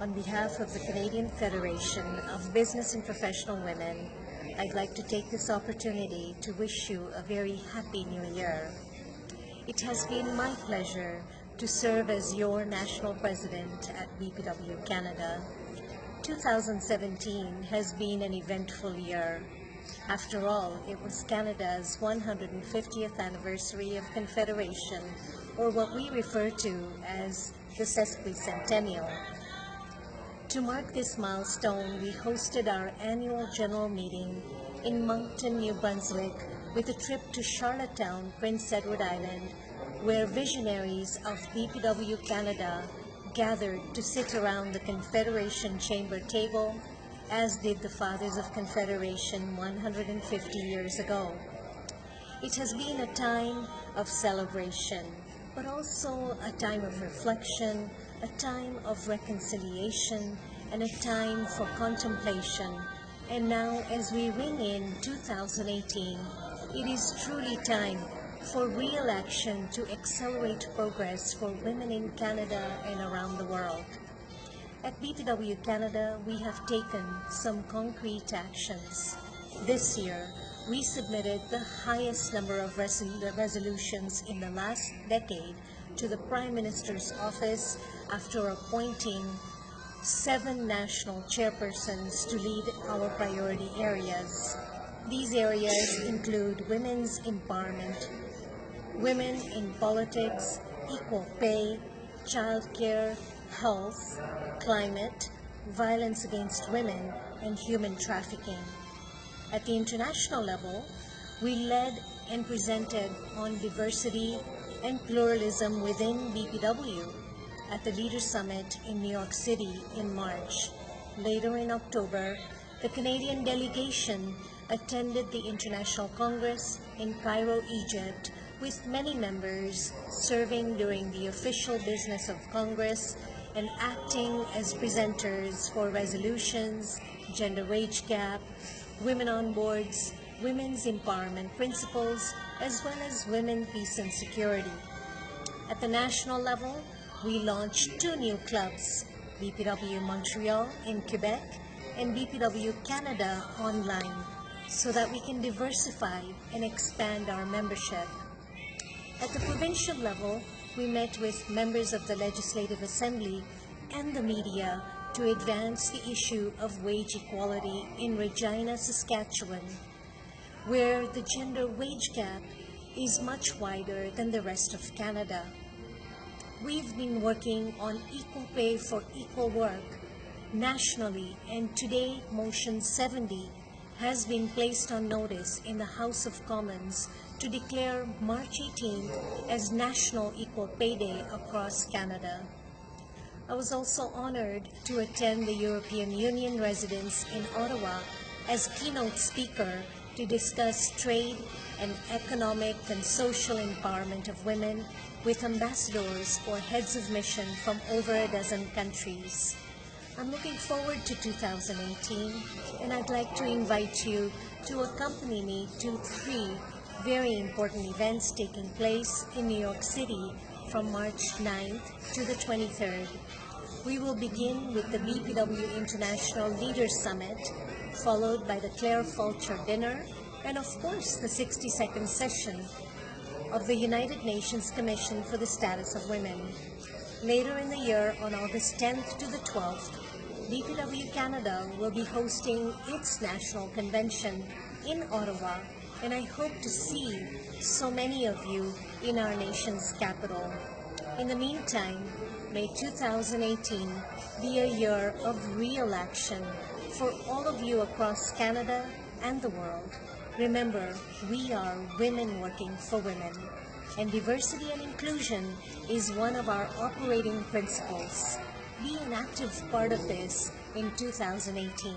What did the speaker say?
On behalf of the Canadian Federation of Business and Professional Women, I'd like to take this opportunity to wish you a very happy new year. It has been my pleasure to serve as your national president at BPW Canada. 2017 has been an eventful year. After all, it was Canada's 150th anniversary of Confederation, or what we refer to as the sesquicentennial. To mark this milestone, we hosted our annual general meeting in Moncton, New Brunswick, with a trip to Charlottetown, Prince Edward Island, where visionaries of BPW Canada gathered to sit around the Confederation Chamber table, as did the Fathers of Confederation 150 years ago. It has been a time of celebration, but also a time of reflection, a time of reconciliation, and a time for contemplation. And now, as we ring in 2018, it is truly time for real action to accelerate progress for women in Canada and around the world. At BPW Canada, we have taken some concrete actions. This year, we submitted the highest number of resolutions in the last decade to the Prime Minister's office after appointing 7 national chairpersons to lead our priority areas. These areas include women's empowerment, women in politics, equal pay, childcare, health, climate, violence against women, and human trafficking. At the international level, we led and presented on diversity and pluralism within BPW at the Leaders Summit in New York City in March. Later in October, the Canadian delegation attended the International Congress in Cairo, Egypt, with many members serving during the official business of Congress and acting as presenters for resolutions, gender wage gap, women on boards, women's empowerment principles, as well as women, peace and security. At the national level, we launched 2 new clubs, BPW Montreal in Quebec and BPW Canada online, so that we can diversify and expand our membership. At the provincial level, we met with members of the Legislative Assembly and the media to advance the issue of wage equality in Regina, Saskatchewan, where the gender wage gap is much wider than the rest of Canada. We've been working on equal pay for equal work nationally, and today Motion 70 has been placed on notice in the House of Commons to declare March 18th as National Equal Pay Day across Canada. I was also honored to attend the European Union residence in Ottawa as keynote speaker to discuss trade and economic and social empowerment of women with ambassadors or heads of mission from over a dozen countries. I'm looking forward to 2018, and I'd like to invite you to accompany me to 3 very important events taking place in New York City from March 9th to the 23rd. We will begin with the BPW International Leaders Summit, followed by the Claire Fulcher Dinner, and of course the 60-second session of the United Nations Commission for the Status of Women. Later in the year, on August 10th to the 12th, BPW Canada will be hosting its national convention in Ottawa, and I hope to see so many of you in our nation's capital. In the meantime, may 2018 be a year of real action for all of you across Canada and the world. Remember, we are women working for women, and diversity and inclusion is one of our operating principles. Be an active part of this in 2018.